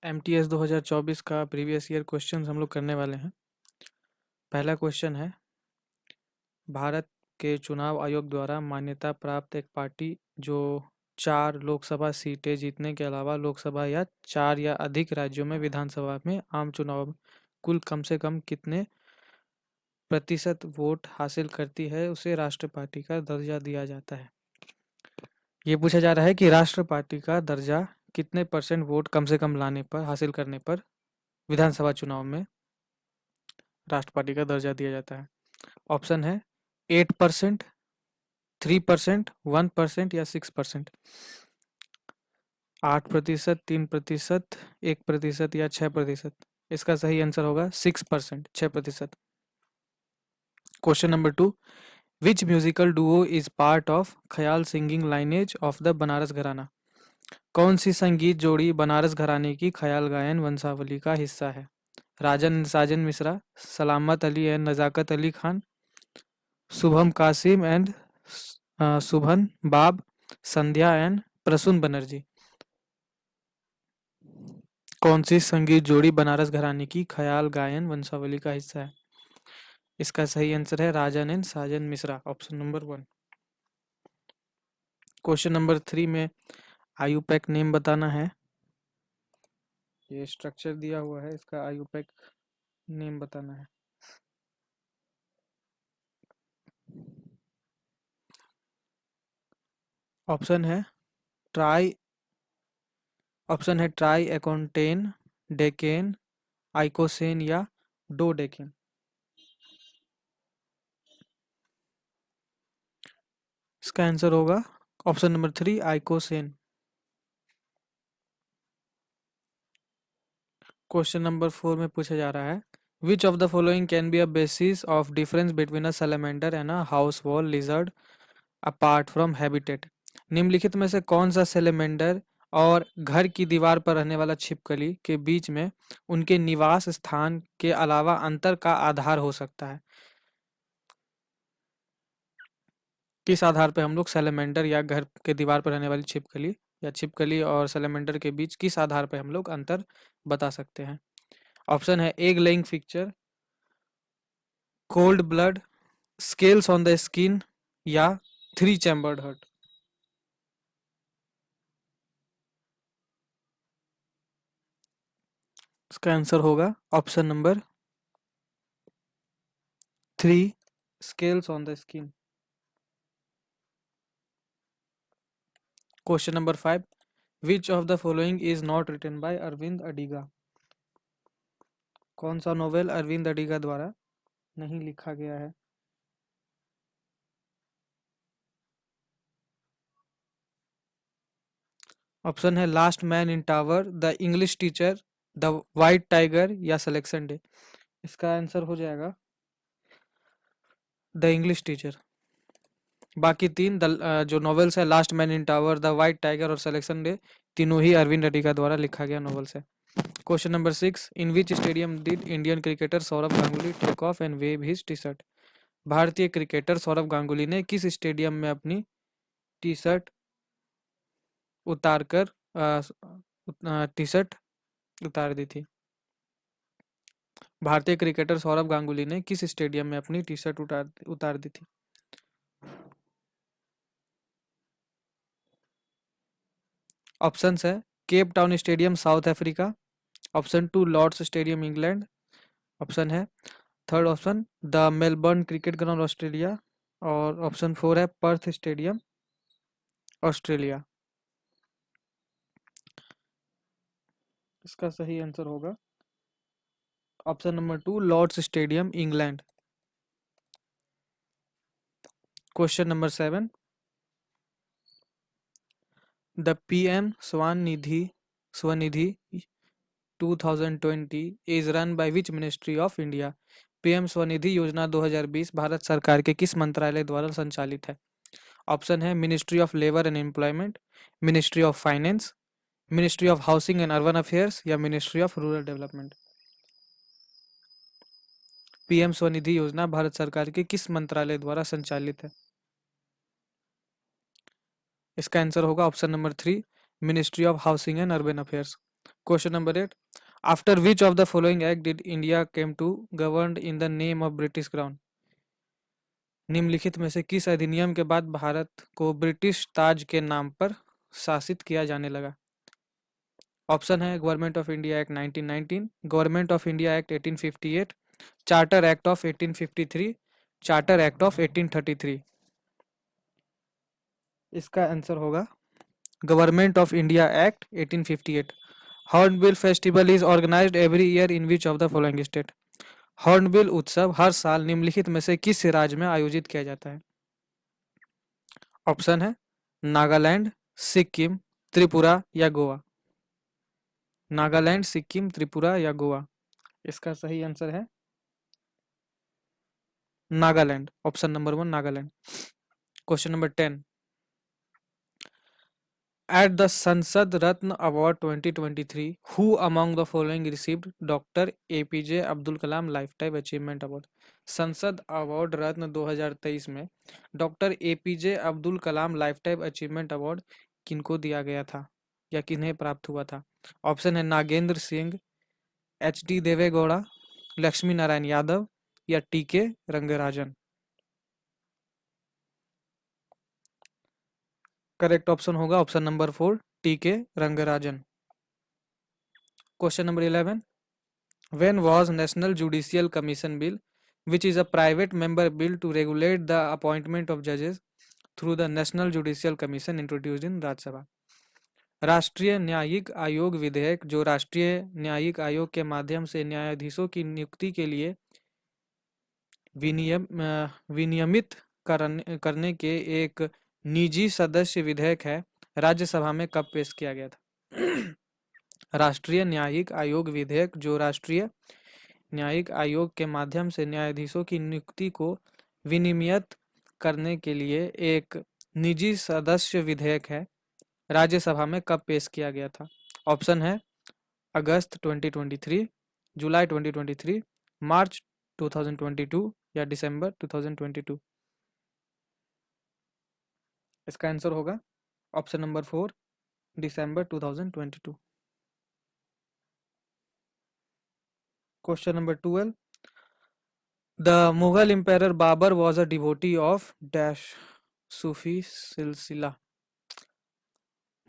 MTS 2024 का previous year question हम लोग करने वाले हैं। पहला क्वेश्चन है, भारत के चुनाव आयोग द्वारा मान्यता प्राप्त एक पार्टी जो 4 लोकसभा सीटें जीतने के अलावा लोकसभा या 4 या अधिक राज्यों में विधानसभा में आम चुनाव में कुल कम से कम कितने प्रतिशत वोट हासिल करती है, उसे राष्ट्र पार्टी का दर्जा दिया जाता है। ये पूछा जा रहा है कि राष्ट्र पार्टी का दर्जा कितने परसेंट वोट कम से कम लाने पर हासिल करने पर विधानसभा चुनाव में राष्ट्र पार्टी का दर्जा दिया जाता है। ऑप्शन है 8%, 3%, 1% या 6%। 8%, 3%, 1% या 6%। इसका सही आंसर होगा 6%, 6%। Question number 2, which musical duo is part of khayal singing lineage of the Banaras gharana. कौन सी संगीत जोड़ी बनारस घराने की ख्याल गायन वंशावली का हिस्सा है? राजन साजन मिश्रा, सलामत Ali and Nazakat Ali Khan, Shubham Qasim and शुभन बाब, संध्या एंड प्रसून बनर्जी। कौन सी संगीत जोड़ी बनारस घराने की ख्याल गायन वंशावली का हिस्सा है? इसका सही आंसर है Rajan and Sajan Mishra, option number 1। Question number 3 में आयुपैक नेम बताना है। ये स्ट्रक्चर दिया हुआ है, इसका आयुपैक नेम बताना है। ऑप्शन है ट्राई ऑप्शन है ट्राई एकोन्टेन, डेकेन, आइकोसेन या डोडेकेन। इसका आंसर होगा option number 3, icosane. Question number 4 में पूछा जा रहा है, which of the following can be a basis of difference between a salamander and a house wall lizard apart from habitat. निम्नलिखित में से कौन सा सैलमेंडर और घर की दीवार पर रहने वाला छिपकली के बीच में उनके निवास स्थान के अलावा अंतर का आधार हो सकता है? किस आधार पर हम लोग सैलमेंडर या घर के दीवार पर रहने वाली छिपकली या छिपकली और सैलमेंडर के बीच किस आधार पर हम लोग अंतर बता सकते हैं? ऑप्शन है egg laying feature, cold blood, scales on the skin या 3 चैम्बर्ड हर्ट। इसका आंसर होगा option number 3, scales on the skin. Question number 5, which of the following is not written by Aravind Adiga. कौन सा नोवेल अरविंद अडिगा द्वारा नहीं लिखा गया है? ऑप्शन है last man in tower, the English teacher, the white tiger या सिलेक्शन डे। इसका आंसर हो जाएगा द इंग्लिश टीचर। बाकी तीन जो नॉवेल्स है, last man in tower, the white tiger और सिलेक्शन डे, तीनों ही अरविंद अडिगा द्वारा लिखा गया नॉवेल्स है। Question number 6, in which stadium did Indian cricketer Sourav Ganguly take off and wave his T shirt. भारतीय क्रिकेटर सौरभ गांगुली ने किस स्टेडियम में अपनी टी शर्ट उतारकर टी शर्ट उतार दी थी? भारतीय क्रिकेटर सौरभ गांगुली ने किस स्टेडियम में अपनी टी शर्ट उतार दी थी? ऑप्शंस है Cape Town stadium South Africa, option 2 Lord's stadium England, option है third option the Melbourne cricket ground Australia, और ऑप्शन 4 है पर्थ स्टेडियम ऑस्ट्रेलिया। इसका सही आंसर होगा option number 2 Lord's stadium England. Question number 7, the PM Svanidhi 2020 is run by which ministry of India. PM Svanidhi योजना 2020 भारत सरकार के किस मंत्रालय द्वारा संचालित है? ऑप्शन है ministry of labour and employment, ministry of finance, ministry of housing and urban affairs या ministry of rural development. PM Svanidhi योजना भारत सरकार के किस मंत्रालय द्वारा संचालित है? इसका आंसर होगा option number 3, ministry of housing and urban affairs. Question number 8. After which of the following act did India came to governed in the name of British Crown? निम्नलिखित में से किस अधिनियम के बाद भारत को ब्रिटिश ताज के नाम पर शासित किया जाने लगा? ऑप्शन है government of India act 1919, government of India act 1858, charter act of 1853, charter act of 1833। इसका आंसर होगा government of India act 1858। Hornbill festival is organised every year in which of the following state? Hornbill उत्सव हर साल निम्नलिखित में से किस राज्य में आयोजित किया जाता है? ऑप्शन है नागालैंड, सिक्किम, त्रिपुरा या गोवा। नागालैंड, सिक्किम, त्रिपुरा या गोवा। इसका सही आंसर है Nagaland. Option number 1 Nagaland. Question number 10. At the Sansad Ratna Award 2023, who among the following received Dr. APJ Abdul Kalam Lifetime Achievement Award? संसद अवार्ड रत्न 2023 में doctor APJ Abdul Kalam lifetime achievement award किनको दिया गया था या किन्हें प्राप्त हुआ था? ऑप्शन है नागेंद्र सिंह, एच.डी. देवेगौड़ा, लक्ष्मी नारायण यादव या टी.के. रंगराजन। करेक्ट ऑप्शन होगा option number 4 TK. Rangarajan. Question number 11. When was National Judicial Commission Bill, which is a private member bill to regulate the appointment of judges through the National Judicial Commission, introduced in Rajya Sabha? राष्ट्रीय न्यायिक आयोग विधेयक जो राष्ट्रीय न्यायिक आयोग के माध्यम से न्यायाधीशों की नियुक्ति के लिए विनियमित करने के एक निजी सदस्य विधेयक है, राज्यसभा में कब पेश किया गया था? राष्ट्रीय न्यायिक आयोग विधेयक जो राष्ट्रीय न्यायिक आयोग के माध्यम से न्यायाधीशों की नियुक्ति को विनियमित करने के लिए एक निजी सदस्य विधेयक है, राज्यसभा में कब पेश किया गया था? ऑप्शन है अगस्त 2023, जुलाई 2023, मार्च 2022 या दिसंबर 2022। इसका आंसर होगा option number 4 December 2022। Question number 12. The Mughal Emperor Babur was a devotee of dash सूफी सिलसिला।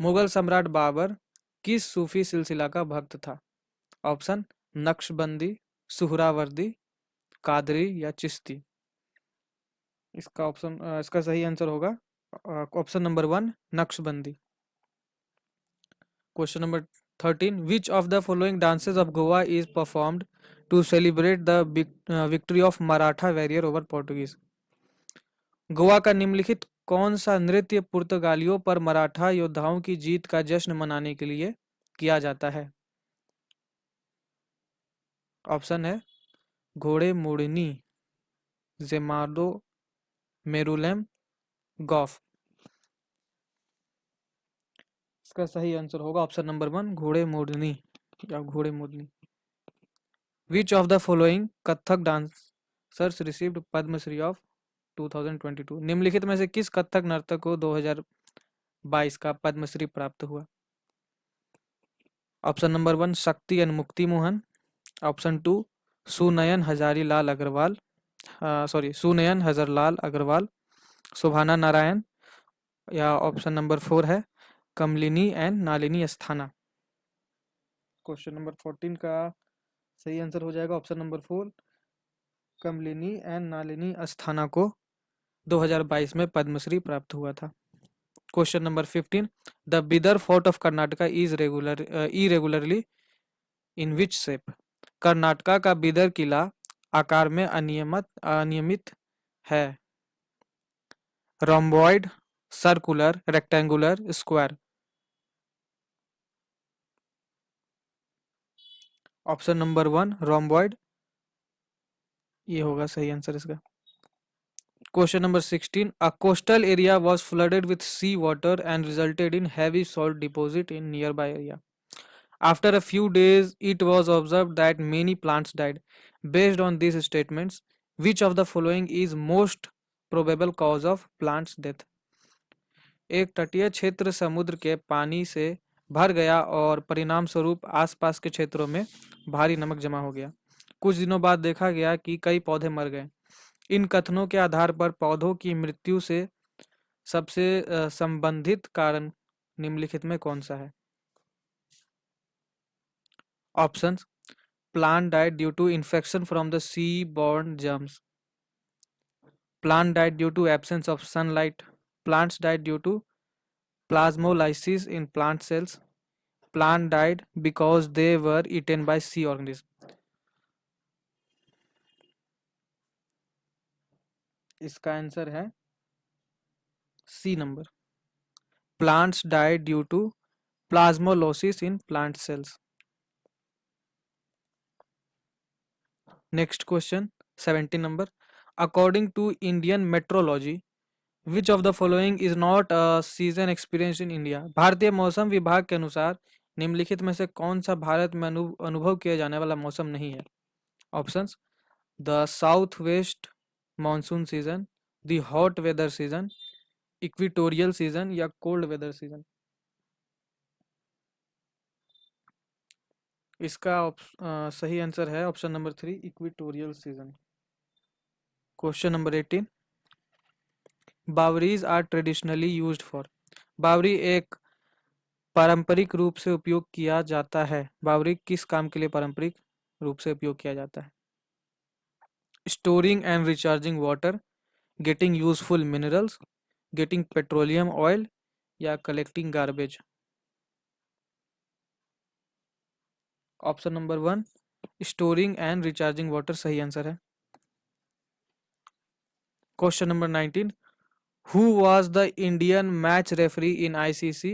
मुगल सम्राट बाबर किस सूफी सिलसिला का भक्त था? ऑप्शन नक्शबंदी, सुहरावर्दी, कादरी या चिश्ती। इसका सही आंसर होगा option number 1 Naqshbandi. Question number 13. Which of the following dances of Goa is performed to celebrate the victory of Maratha warrior over Portuguese? Goa का निम्नलिखित कौन सा नृत्य पुर्तगालियों पर मराठा योद्धाओं की जीत का जश्न मनाने के लिए किया जाता है? ऑप्शन है घोड़े मोड़नी, जेमाडो, मेरुलेम, गॉफ। इसका सही आंसर होगा ऑप्शन नंबर 1 घोड़े मोड़नी या घोड़े मोड़नी। Which of the following Kathak dancers received Padma Shri of 2022? निम्नलिखित में से किस कथक नर्तक को 2022 का पद्मश्री प्राप्त हुआ? Option number 1 Shakti and Mukti Mohan, option 2 Sunayan Hazarilal Agrawal, Sunayan Hazarlal Agrawal, Shobhana Narayan या ऑप्शन नंबर 4 है Kamalini and Nalini Asthana. Question number 14 का सही आंसर हो जाएगा option number 4 Kamalini and Nalini Asthana को 2022 में पद्मश्री प्राप्त हुआ था। Question number 15. The Bidar fort of Karnataka is irregularly in which shape? Karnataka का बिदर किला आकार में अनियमित है। Rhomboid, circular, rectangular, square. Option number 1 rhomboid ये होगा सही आंसर इसका। Question number 16. A coastal area was flooded with sea water and resulted in heavy salt deposit in nearby area. After a few days, it was observed that many plants died. Based on these statements, which of the following is most probable cause of plants death? एक तटीय क्षेत्र समुद्र के पानी से भर गया और परिणाम स्वरूप आसपास के क्षेत्रों में भारी नमक जमा हो गया। कुछ दिनों बाद देखा गया कि कई पौधे मर गए। इन कथनों के आधार पर पौधों की मृत्यु से सबसे संबंधित कारण निम्नलिखित में कौन सा है? Options: plant died due to infection from the sea-borne germs. Plant died due to absence of sunlight. Plants died due to plasmolysis in plant cells. Plant died because they were eaten by sea organisms. इसका answer है C number. Plants died due to plasmolysis in plant cells. Next question, 17 number. According to Indian meteorology, which of the following is not a season experienced in India? भारतीय मौसम विभाग के अनुसार निम्नलिखित में से कौन सा भारत में अनुभव किया जाने वाला मौसम नहीं है? Options: the south west monsoon season, the hot weather season, equatorial season या कोल्ड वेदर सीजन। इसका सही आंसर है option number 3, equatorial season. Question number 18, baoris are traditionally used for. Baori एक पारंपरिक रूप से उपयोग किया जाता है। बावरी किस काम के लिए पारंपरिक रूप से उपयोग किया जाता है? Storing and recharging water, getting useful minerals, getting petroleum oil या collecting garbage. Option number 1, storing and recharging water सही आंसर है। Question number 19, who was the Indian match referee in ICC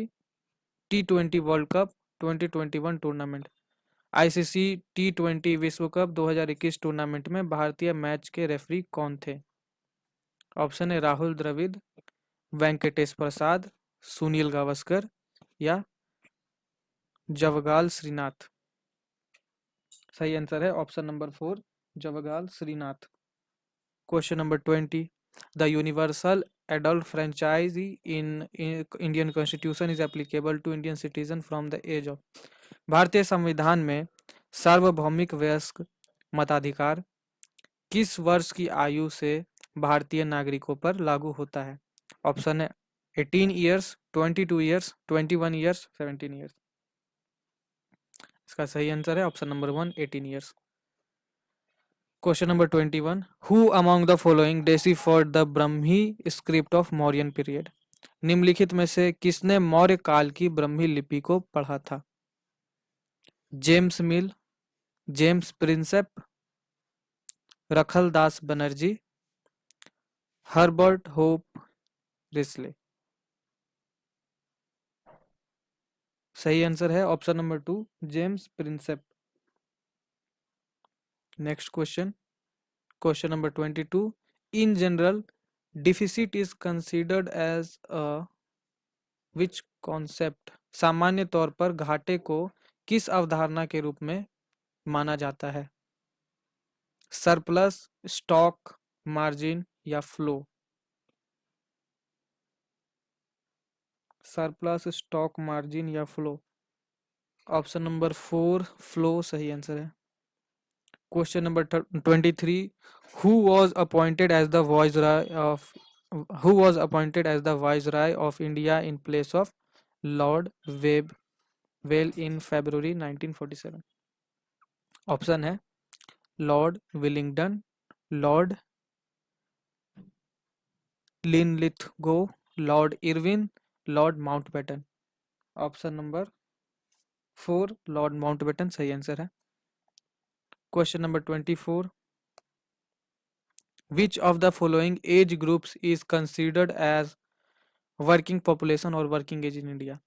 T20 world cup 2021 tournament? ICC T20 विश्व cup 2021 tournament में भारतीय match के referee कौन थे? Option है राहुल द्रविड़, वेंकटेश प्रसाद, सुनील गावस्कर या जवगाल श्रीनाथ। सही आंसर है option number 4, Javagal Srinath. Question number 20, the universal adult franchise in Indian Constitution is applicable to Indian citizen from the age of। भारतीय संविधान में सार्वभौमिक वयस्क मताधिकार किस वर्ष की आयु से भारतीय नागरिकों पर लागू होता है? ऑप्शन है 18 ईयर्स, 22 ईयर्स, 21 ईयर्स, 17 ईयर्स। इसका सही आंसर है option number 1, 18 years. Question number 21, who among the following deciphered the Brahmi script of Mauryan period? निम्नलिखित में से किसने मौर्य काल की ब्रह्मी लिपि को पढ़ा था? James Mill, James Prinsep, Rakhaldas Banerjee, Herbert Hope Risley. सही आंसर है option number 2, James Prinsep. Next question, question number 22, in general deficit is considered as a which concept? सामान्य तौर पर घाटे को किस अवधारणा के रूप में माना जाता है? सरप्लस, स्टॉक, मार्जिन या फ्लो? सरप्लस, स्टॉक, मार्जिन या फ्लो? ऑप्शन नंबर 4, फ्लो सही आंसर है। Question number 23, who was appointed as the viceroy of who was appointed as the viceroy of India in place of Lord Wavell in February 1947? Option है Lord Willingdon, Lord Linlithgow, Lord Irwin, Lord Mountbatten. Option number 4, Lord Mountbatten सही answer है। Question number 24, which of the following age groups is considered age working population और working age in India?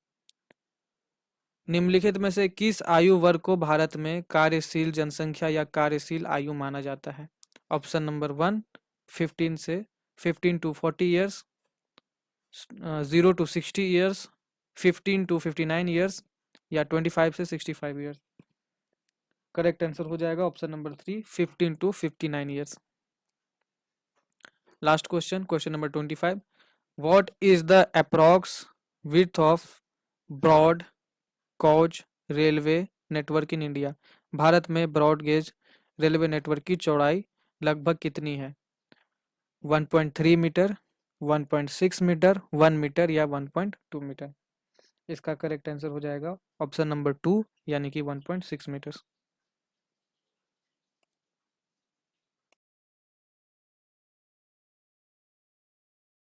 निम्नलिखित में से किस आयु वर्ग को भारत में कार्यशील जनसंख्या या कार्यशील आयु माना जाता है? Option number 1, 15 to 40 years, 0 to 60 years, 15 to 59 years या 25 से 65 ईयर्स। करेक्ट आंसर हो जाएगा option number 3, 15 to 59 years. Last question, question number 25, what is the approx width of broad gauge railway network in India. भारत में broad gauge railway network की चौड़ाई लगभग कितनी है? 1.3 मीटर, 1.6 मीटर, 1 मीटर या 1.2 मीटर। इसका करेक्ट आंसर हो जाएगा ऑप्शन नंबर 2 यानी कि 1.6 मीटर।